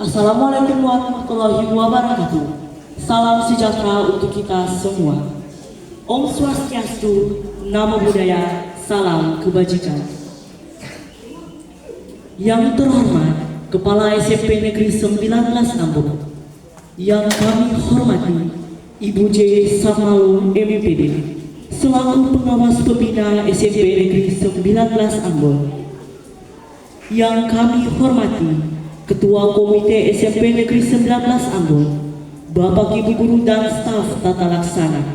Assalamualaikum warahmatullahi wabarakatuh. Salam sejahtera untuk kita semua. Om Swastiastu, Namo Buddhaya, salam kebajikan. Yang terhormat Kepala SMP Negeri 19 Ambon, yang kami hormati Ibu J. Samalu MPD selaku pengawas pembina SMP Negeri 19 Ambon, yang kami hormati Ketua Komite SMP Negeri 19 Ambon, Bapak Ibu Guru dan staf tata laksana,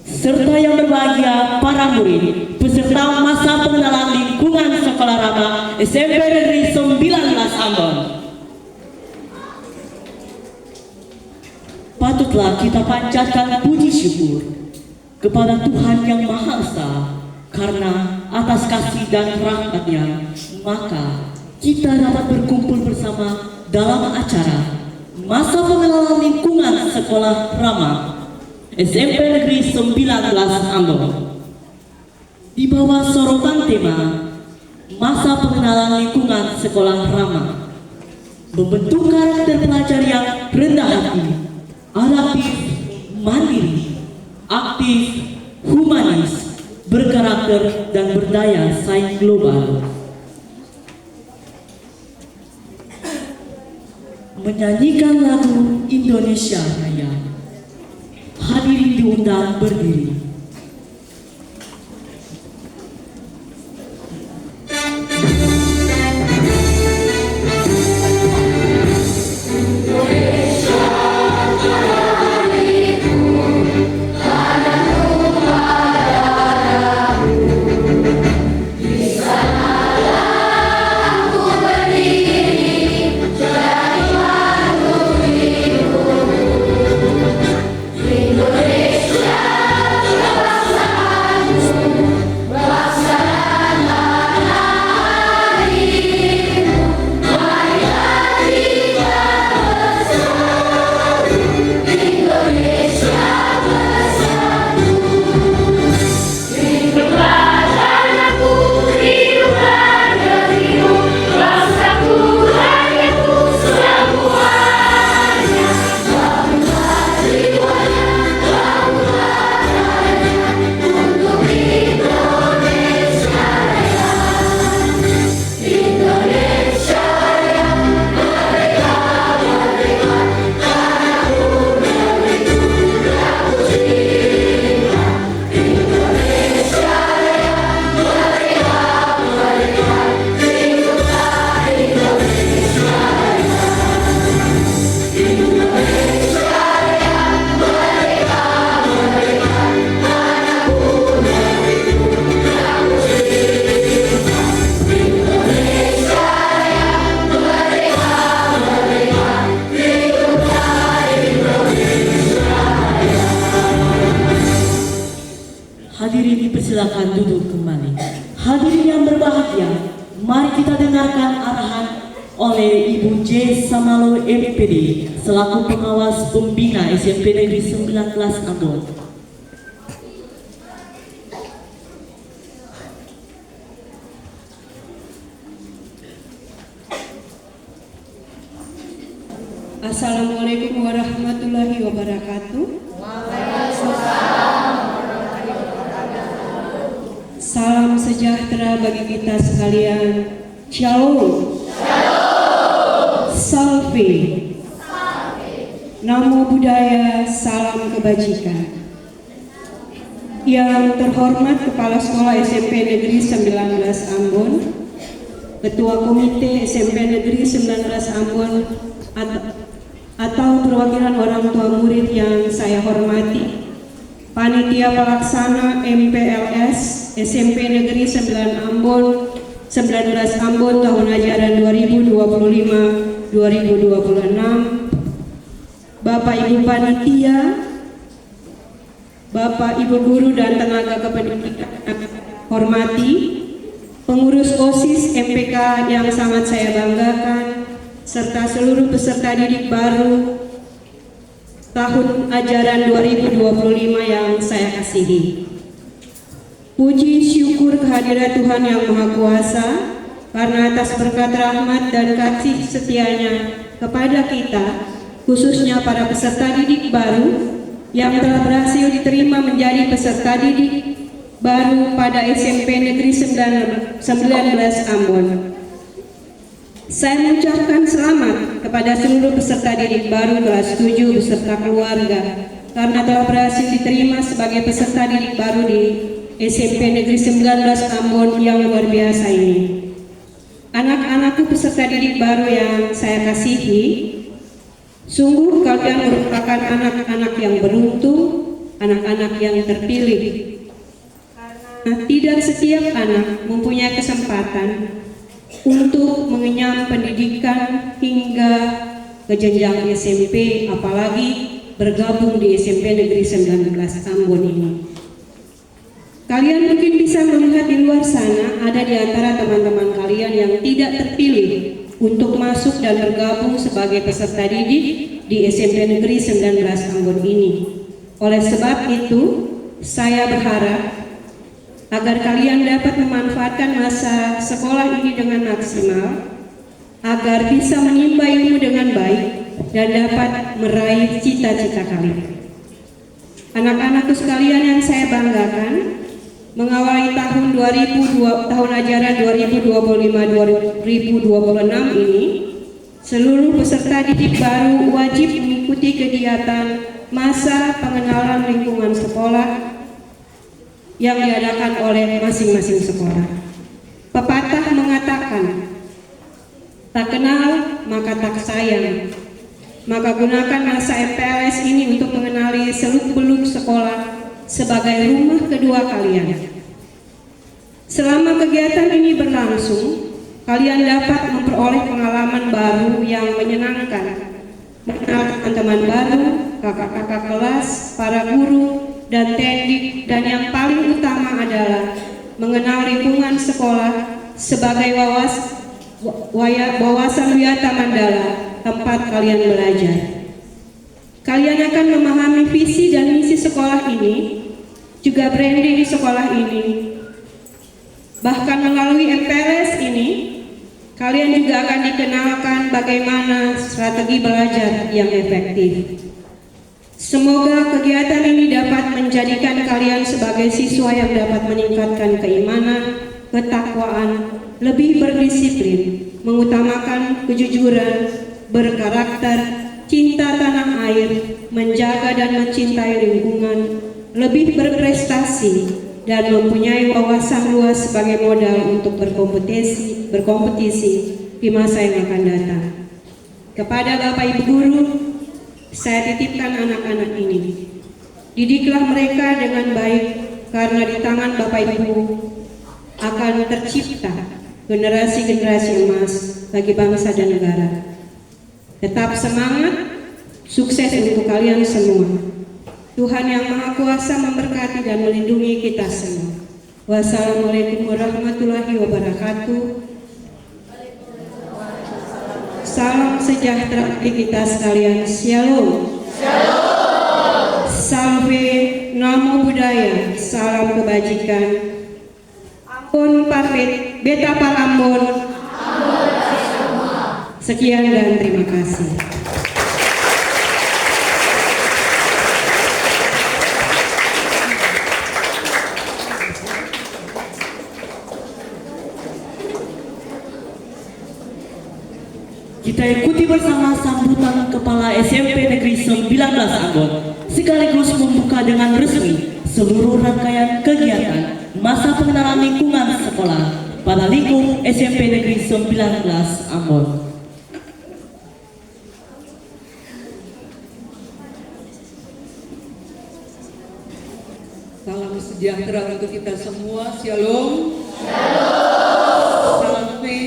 serta yang berbahagia para murid peserta masa pengenalan lingkungan Sekolah Rama SMP Negeri 19 Ambon. Patutlah kita panjatkan puji syukur kepada Tuhan Yang Maha Esa, karena atas kasih dan rahmat-Nya maka kita dapat berkumpul bersama dalam acara masa pengenalan lingkungan Sekolah Rama SMP Negeri 19 Ambon. Di bawah sorotan tema masa pengenalan lingkungan Sekolah Rama, membentuk karakter pelajar yang rendah hati, adaptif, mandiri, aktif, humanis, berkarakter dan berdaya saing global. Menyanyikan lagu Indonesia Raya. Hadirin diundang berdiri. Hadirin dipersilakan duduk kembali. Hadirin yang berbahagia, mari kita dengarkan arahan oleh Ibu J. Samalo MPD selaku pengawas pembina SMP Negeri 19 Ambon. Assalamualaikum warahmatullahi wabarakatuh. Salam sejahtera bagi kita sekalian. Shalom. Salve. Namo Buddhaya, salam kebajikan. Yang terhormat Kepala Sekolah SMP Negeri 19 Ambon, Ketua Komite SMP Negeri 19 Ambon atau perwakilan orang tua murid yang saya hormati, Panitia Pelaksana MPLS SMP Negeri 19 Ambon tahun ajaran 2025-2026, Bapak Ibu Panitia, Bapak Ibu Guru dan tenaga kependidikan hormati, pengurus OSIS MPK yang sangat saya banggakan, serta seluruh peserta didik baru tahun ajaran 2025 yang saya kasihi. Puji syukur kehadirat Tuhan Yang Maha Kuasa, karena atas berkat rahmat dan kasih setianya kepada kita, khususnya para peserta didik baru yang telah berhasil diterima menjadi peserta didik baru pada SMP Negeri 19 Ambon. Saya mengucapkan selamat kepada seluruh peserta didik baru kelas 7 beserta keluarga karena telah berhasil diterima sebagai peserta didik baru di SMP Negeri 19 Ambon yang luar biasa ini. Anak-anakku peserta didik baru yang saya kasihi, sungguh kalian merupakan anak-anak yang beruntung, anak-anak yang terpilih. Karena tidak setiap anak mempunyai kesempatan untuk mengenyam pendidikan hingga ke jenjang SMP, apalagi bergabung di SMP Negeri 19 Ambon ini. Kalian mungkin bisa melihat di luar sana ada di antara teman-teman kalian yang tidak terpilih untuk masuk dan bergabung sebagai peserta didik di SMP Negeri 19 Ambon ini. Oleh sebab itu, saya berharap agar kalian dapat memanfaatkan masa sekolah ini dengan maksimal, agar bisa menimba ilmu dengan baik dan dapat meraih cita-cita kalian. Anak-anakku sekalian yang saya banggakan, mengawali tahun ajaran 2025-2026 ini, seluruh peserta didik baru wajib mengikuti kegiatan masa pengenalan lingkungan sekolah yang diadakan oleh masing-masing sekolah. Pepatah mengatakan, tak kenal maka tak sayang. Maka gunakan masa MPLS ini untuk mengenali seluk-beluk sekolah sebagai rumah kedua kalian. Selama kegiatan ini berlangsung, kalian dapat memperoleh pengalaman baru yang menyenangkan, mengenal teman-teman baru, kakak-kakak kelas, para guru, dan tendik, dan yang paling utama adalah mengenal lingkungan sekolah sebagai wawasan wiyata mandala, tempat kalian belajar. Kalian akan memahami visi dan misi sekolah ini, juga branding di sekolah ini. Bahkan melalui MPLS ini, kalian juga akan dikenalkan bagaimana strategi belajar yang efektif. Semoga kegiatan ini dapat menjadikan kalian sebagai siswa yang dapat meningkatkan keimanan, ketakwaan, lebih berdisiplin, mengutamakan kejujuran, berkarakter, cinta tanah air, menjaga dan mencintai lingkungan, lebih berprestasi, dan mempunyai wawasan luas sebagai modal untuk berkompetisi di masa yang akan datang. Kepada Bapak Ibu Guru, saya titipkan anak-anak ini. Didiklah mereka dengan baik, karena di tangan Bapak Ibu akan tercipta generasi-generasi emas bagi bangsa dan negara. Tetap semangat, sukses untuk kalian semua. Tuhan yang Maha Kuasa memberkati dan melindungi kita semua. Wassalamualaikum warahmatullahi wabarakatuh. Salam sejahtera bagi kita sekalian. Shalom. Shalom. Salve, namo buddhaya, salam kebajikan. Ambon pamit, beta par Ambon. Sekian dan terima kasih. Kita ikuti bersama sambutan Kepala SMP Negeri 19 Ambon, sekaligus membuka dengan resmi seluruh rangkaian kegiatan masa pengenalan lingkungan sekolah pada lingkup SMP Negeri 19 Ambon. Salam sejahtera untuk kita semua. Shalom. Salve.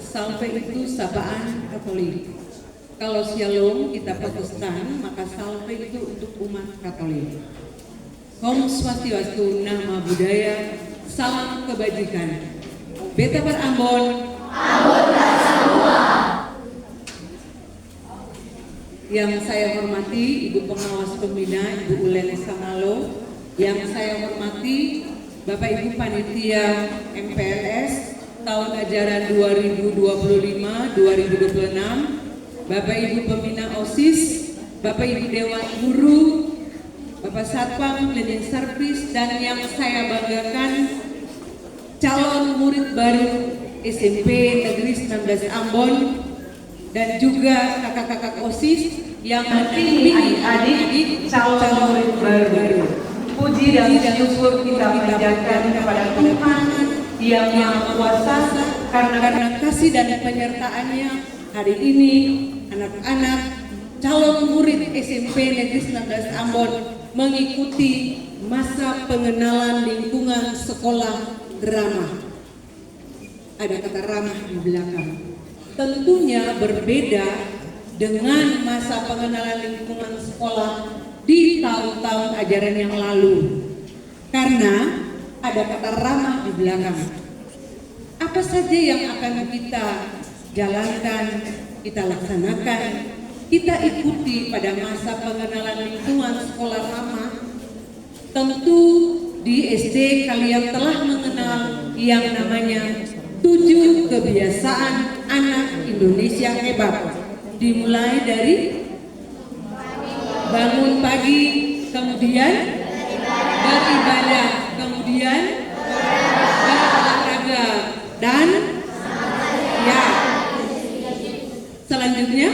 Salve itu sapaan Katolik. Kalau shalom kita Protestan, maka salve itu untuk umat Katolik. Om Swastiastu, nama budaya, salam kebajikan. Beta par Ambon. Ambon semua. Yang saya hormati Ibu Pengawas Pembina, Ibu Ulen Samalo. Yang saya hormati Bapak Ibu Panitia MPLS, tahun ajaran 2025-2026, Bapak Ibu Pembina OSIS, Bapak Ibu Dewan Guru, Bapak Satpam, Cleaning Service, dan yang saya banggakan calon murid baru SMP Negeri 19 Ambon, dan juga kakak-kakak OSIS yang membimbing adik-adik calon murid baru. Puji dan syukur kita panjatkan kepada Tuhan yang Maha Kuasa karena kasih dan penyertaannya hari ini anak-anak calon murid SMP Negeri 19 Ambon mengikuti masa pengenalan lingkungan sekolah ramah. Ada kata ramah di belakang. Tentunya berbeda dengan masa pengenalan lingkungan sekolah di tahun-tahun ajaran yang lalu. Karena ada kata ramah di belakang. Apa saja yang akan kita jalankan, kita laksanakan, kita ikuti pada masa pengenalan lingkungan sekolah ramah. Tentu di SD kalian telah mengenal yang namanya 7 kebiasaan anak Indonesia hebat. Dimulai dari bangun pagi, kemudian beribadah, kemudian berolahraga, dan ya selanjutnya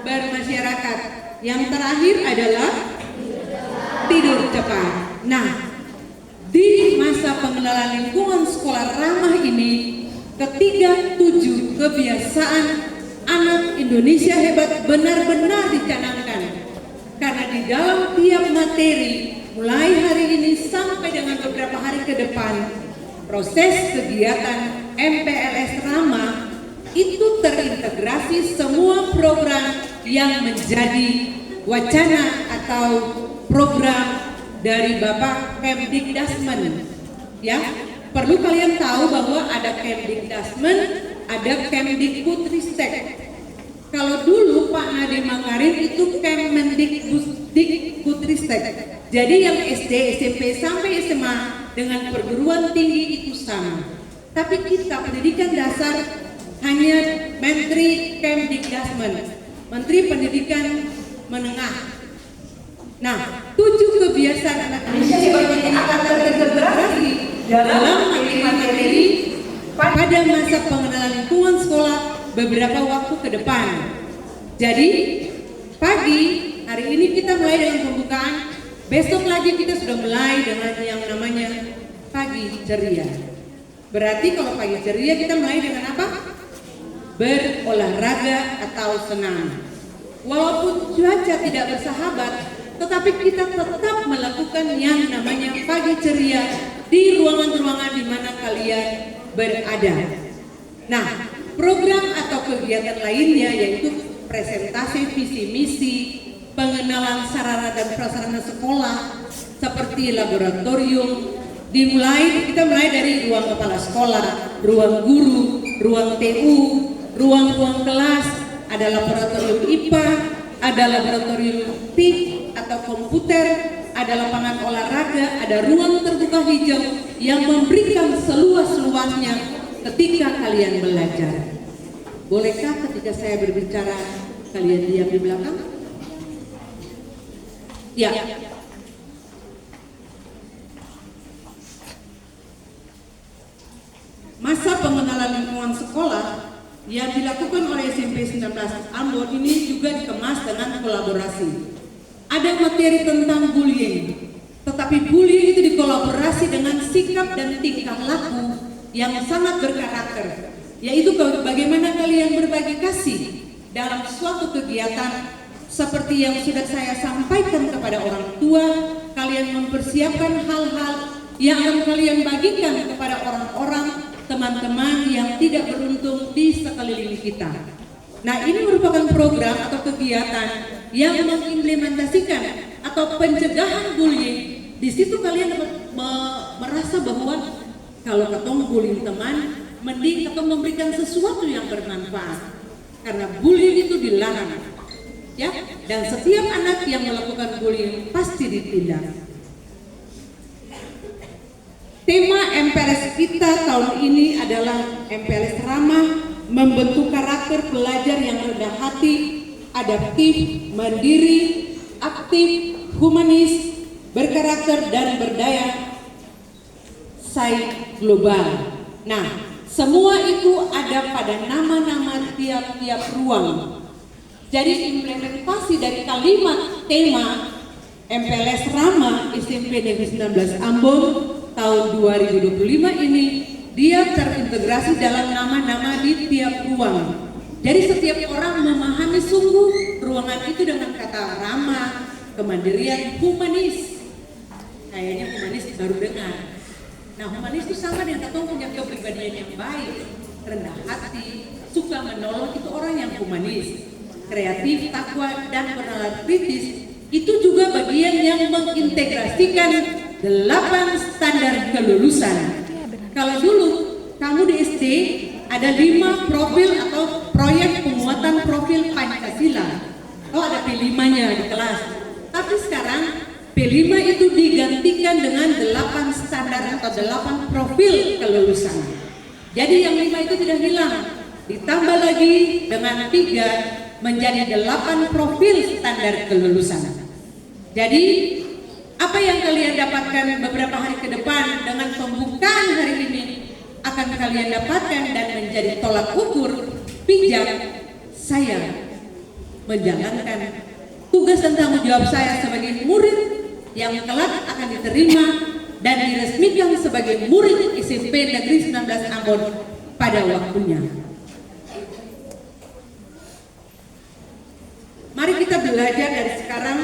bermasyarakat. Yang terakhir adalah tidur cepat. Nah, di masa pengenalan lingkungan sekolah ramah ini, ketiga 7 kebiasaan anak Indonesia hebat benar-benar dicanangkan. Karena di dalam tiap materi, mulai hari ini sampai dengan beberapa hari ke depan, proses kegiatan MPLS Ramah itu terintegrasi semua program yang menjadi wacana atau program dari Bapak Kemdikdasmen. Ya, perlu kalian tahu bahwa ada Kemdikdasmen, ada Kemdikbudristek. Kalau dulu Pak Nadiem Makarim itu Kemendikbudristek. Jadi yang SD, SMP sampai SMA dengan perguruan tinggi itu sama. Tapi kita pendidikan dasar hanya Menteri Kemdikdasmen, Menteri Pendidikan Menengah. Nah, 7 kebiasaan anak Indonesia ini akan terintegrasi dalam materi-materi pada masa pengenalan lingkungan sekolah beberapa waktu ke depan. Jadi, pagi hari ini kita mulai dengan pembukaan, besok lagi kita sudah mulai dengan yang namanya pagi ceria. Berarti kalau pagi ceria kita mulai dengan apa? Berolahraga atau senam. Walaupun cuaca tidak bersahabat, tetapi kita tetap melakukan yang namanya pagi ceria di ruangan-ruangan di mana kalian berada. Nah, program atau kegiatan lainnya yaitu presentasi visi misi, pengenalan sarana dan prasarana sekolah seperti laboratorium, kita mulai dari ruang kepala sekolah, ruang guru, ruang TU, ruang-ruang kelas, ada laboratorium IPA, ada laboratorium TIK atau komputer, ada lapangan olahraga, ada ruang terbuka hijau yang memberikan seluas-luasnya ketika kalian belajar. Bolehkah ketika saya berbicara kalian diam di belakang? Ya. Masa pengenalan lingkungan sekolah yang dilakukan oleh SMP 19 Ambon ini juga dikemas dengan kolaborasi. Ada materi tentang bullying, tetapi bullying itu dikolaborasi dengan sikap dan tingkah laku yang sangat berkarakter, yaitu bagaimana kalian berbagi kasih dalam suatu kegiatan seperti yang sudah saya sampaikan kepada orang tua. Kalian mempersiapkan hal-hal yang akan kalian bagikan kepada orang-orang, teman-teman yang tidak beruntung di sekeliling kita. Nah, ini merupakan program atau kegiatan yang mengimplementasikan atau pencegahan bullying. Di situ kalian merasa bahwa kalau ketemu bullying teman, mending atau memberikan sesuatu yang bermanfaat. Karena bullying itu dilarang. Ya, dan setiap anak yang melakukan bullying pasti ditindak. Tema MPLS kita tahun ini adalah MPLS ramah, membentuk karakter pelajar yang rendah hati, adaptif, mandiri, aktif, humanis, berkarakter dan berdaya saing global. Nah, semua itu ada pada nama-nama tiap-tiap ruang. Jadi implementasi dari kalimat tema MPLS Ramah SMP Negeri 19 Ambon tahun 2025 ini, dia terintegrasi dalam nama-nama di tiap ruang. Jadi setiap orang memahami sungguh ruangan itu dengan kata ramah, kemandirian, humanis. Kayaknya humanis baru dengar. Nah, humanis itu sama dengan kita punya kepribadian yang baik, rendah hati, suka menolong, itu orang yang humanis. Kreatif, takwa, dan bernalar kritis, itu juga bagian yang mengintegrasikan 8 standar kelulusan. Kalau dulu kamu di SD ada 5 profil atau proyek penguatan profil Pancasila. Oh, ada P5-nya di kelas. Tapi sekarang P5 itu digantikan dengan 8 standar atau 8 profil kelulusan. Jadi yang 5 itu tidak hilang. Ditambah lagi dengan 3 menjadi 8 profil standar kelulusan. Jadi apa yang kalian dapatkan beberapa hari ke depan dengan pembukaan hari ini akan kalian dapatkan dan menjadi tolak ukur pijak saya menjalankan tugas dan tanggung jawab saya sebagai murid yang kelak akan diterima dan diresmikan sebagai murid SMP Negeri 19 Ambon pada waktunya. Mari kita belajar dari sekarang,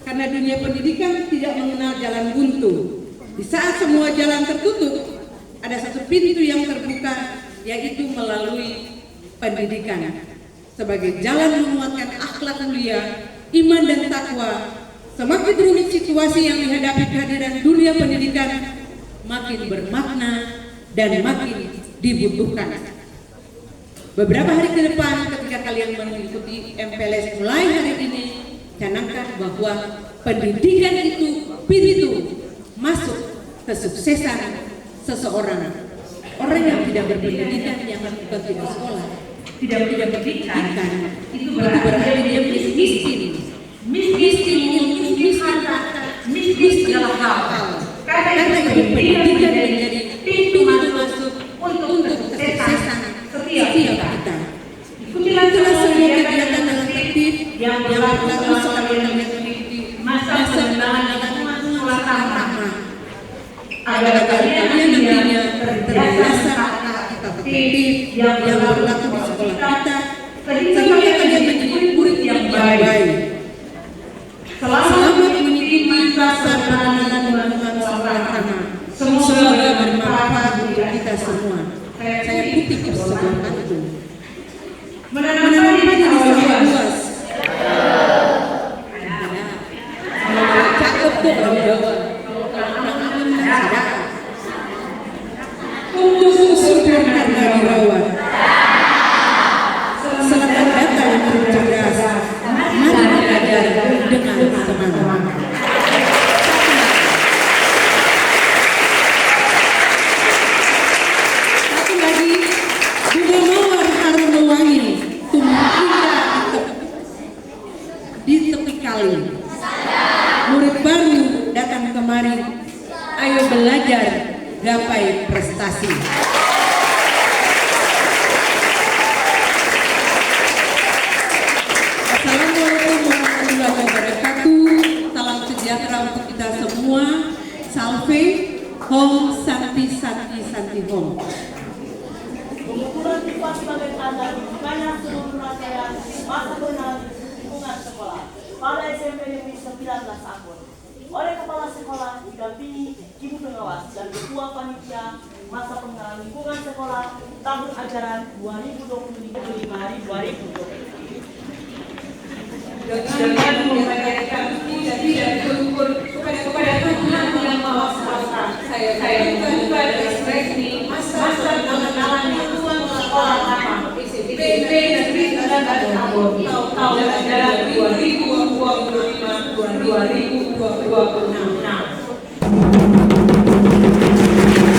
karena dunia pendidikan tidak mengenal jalan buntu. Di saat semua jalan tertutup, ada satu pintu yang terbuka, yaitu melalui pendidikan. Sebagai jalan menguatkan akhlak mulia, iman dan takwa, semakin rumit situasi yang dihadapi kehadiran dunia pendidikan, makin bermakna dan makin dibutuhkan. Beberapa hari ke depan ketika kalian mengikuti MPLS mulai hari ini, canangkan bahwa pendidikan itu pintu masuk kesuksesan seseorang. Orang yang tidak berpendidikan, yang bukan tidak sekolah, tidak berpendidikan, itu berarti dia miskin. Miskin ilmu, miskin kata, miskin segala hal. Karena itu pendidikan menjadi pintu masuk untuk kesuksesan setiap kita. Ikutilah semua kegiatan dengan tertib yang berlaku selama kalian mengikuti masa pengenalan sekolah ramah, agar kalian nantinya terbiasa kita tertib yang berlaku di sekolah kita, sehingga kalian menjadi murid yang baik. Selamat mengikuti masa pengenalan sekolah ramah. Semoga bermanfaat untuk kita semua. Saya kutip sebuah pantun. Menanam padi di sawah luas. Cakep tuh orang Jawa. Tumbuh subur karena dirawat. Selamat datang yang cerdas. Mari belajar dengan semangat. Satu lagi, bunga mawar harum mewangi, tumbuh indah di tepi kali. Murid baru datang kemari, ayo belajar, gapai prestasi. Assalamualaikum warahmatullahi wabarakatuh. Salam sejahtera untuk kita semua. Salve, Om Santi Santi Santi Om. Pengumpulan siswa sebagai tanda dibukanya seluruh rangkaian masa pengenalan lingkungan sekolah pada SMP Negeri 19 Ambon oleh Kepala Sekolah didampingi Ibu Pengawas dan Ketua Panitia Masa Pengenalan Lingkungan Sekolah tahun ajaran 2025-2026. Dengan menyampaikan jadi dan bersyukur kepada Tuhan yang Maha Kuasa, saya juga ekspresi masa pengenalan lingkungan sekolah ramah SMP Negeri 19 Ambon tahun ajaran 2025-2026.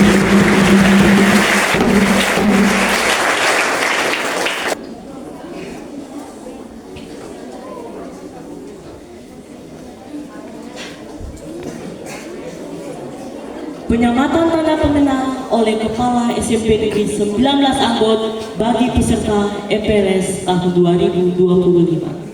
Penyamatan tanda pengenal oleh Kepala SMP Negeri 19 Ambon bagi peserta MPLS tahun 2025.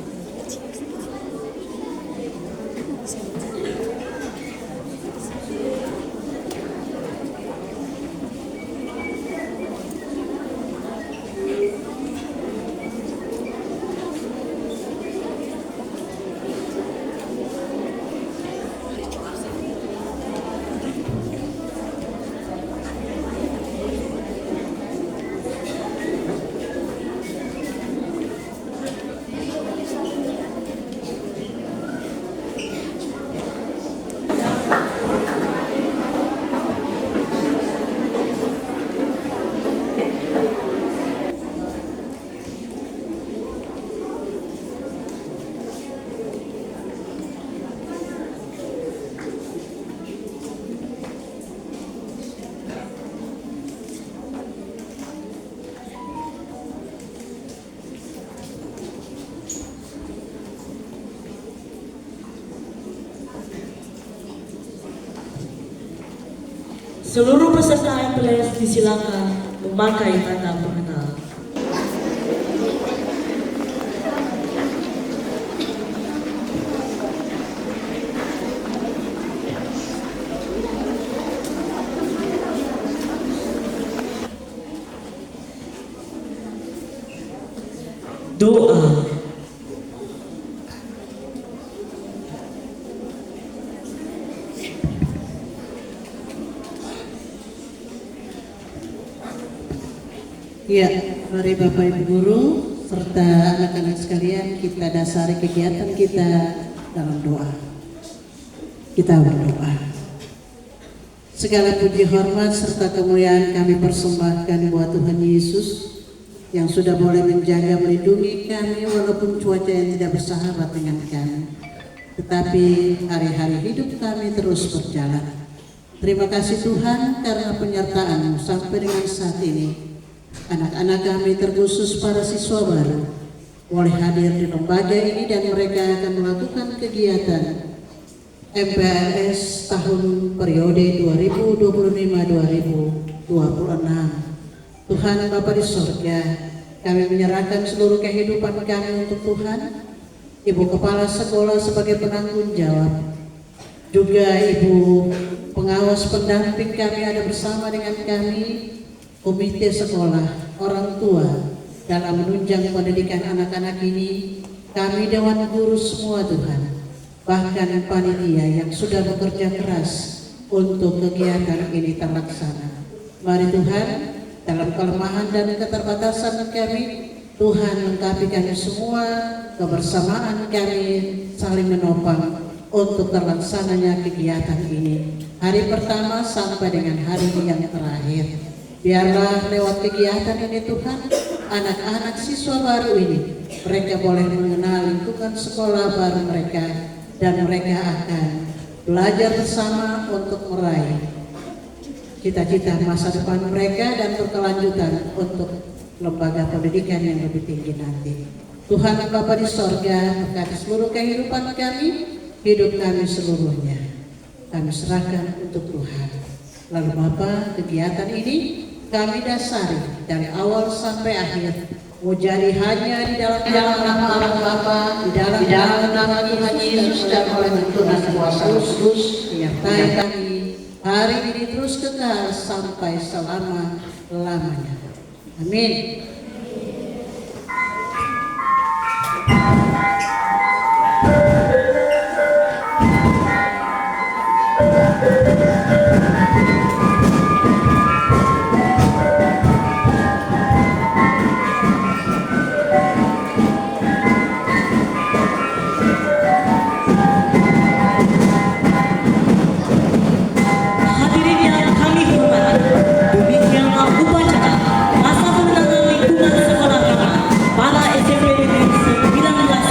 Seluruh peserta MPLS disilakan memakai tanda pengenal. Doa. Ya, mari Bapak Ibu Guru serta anak-anak sekalian kita dasari kegiatan kita dalam doa. Kita berdoa. Segala puji hormat serta kemuliaan kami persembahkan buat Tuhan Yesus yang sudah boleh menjaga melindungi kami walaupun cuaca yang tidak bersahabat dengan kami. Tetapi hari-hari hidup kami terus berjalan. Terima kasih Tuhan karena penyertaan-Mu sampai dengan saat ini. Anak-anak kami terkhusus para siswa baru boleh hadir di lembaga ini dan mereka akan melakukan kegiatan MPLS tahun periode 2025-2026. Tuhan Bapa di sorga, kami menyerahkan seluruh kehidupan kami untuk Tuhan. Ibu Kepala Sekolah sebagai penanggung jawab, juga Ibu pengawas pendamping kami ada bersama dengan kami, komite sekolah, orang tua dalam menunjang pendidikan anak-anak ini, kami Dewan Guru semua Tuhan, bahkan panitia yang sudah bekerja keras untuk kegiatan ini terlaksana. Mari Tuhan, dalam kelemahan dan keterbatasan kami, Tuhan lengkapi kami semua, kebersamaan kami saling menopang untuk terlaksananya kegiatan ini. Hari pertama sampai dengan hari yang terakhir. Biarlah lewat kegiatan ini Tuhan, anak-anak siswa baru ini, mereka boleh mengenal lingkungan sekolah baru mereka dan mereka akan belajar bersama untuk meraih cita-cita masa depan mereka dan berkelanjutan untuk lembaga pendidikan yang lebih tinggi nanti. Tuhan Bapa di sorga, berkati seluruh kehidupan kami, hidup kami seluruhnya. Kami serahkan untuk Tuhan. Lalu Bapa, kegiatan ini kami dasari dari awal sampai akhir, mau jadi hanya di dalam nama Allah Bapa, di dalam nama Tuhan Yesus dan oleh Tuhan kuasa Yesus, menyertai kami hari ini terus kekal sampai selama-lamanya. Amin. Hadirin yang kami hormati, demikianlah upacara masa pengenalan lingkungan sekolah kami para SMP Negeri 19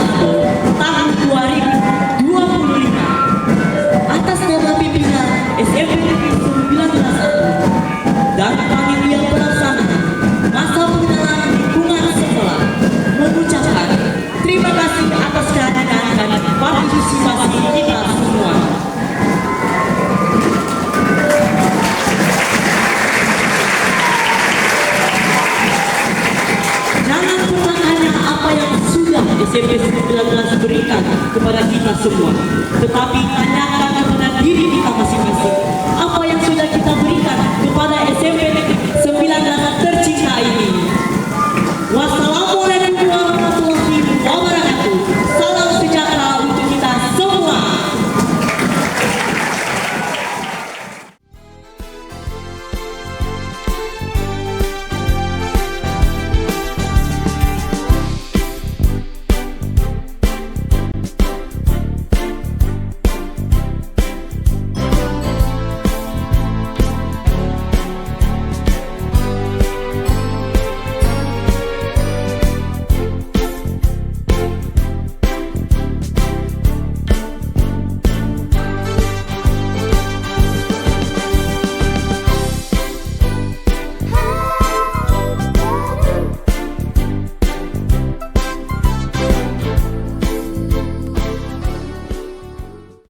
semua.